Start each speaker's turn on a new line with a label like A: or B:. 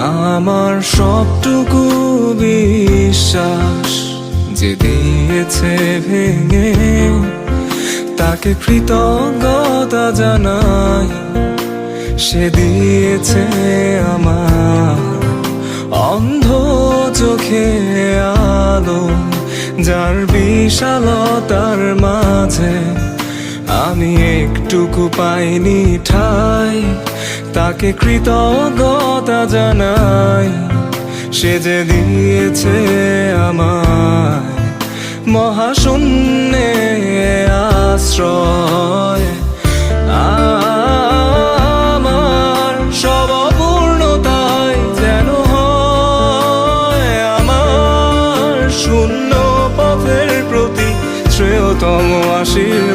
A: আমার সবটুকু বিশ্বাস যে দিয়েছে ভেঙে, তাকে কৃতজ্ঞতা জানাই। সে দিয়েছে আমার অন্ধ চোখে আলো, যার বিশালতার মাঝে আমি একটুকু পাইনি ঠাই। তাকে কৃতজ্ঞতা জানাই, সে যে দিয়েছে আমায় মহাশূন্যে আশ্রয়। আমার সব অপূর্ণতায় যেন হয় আমার শূন্য পথের প্রতি শ্রেয়তম আশীর্বাদ।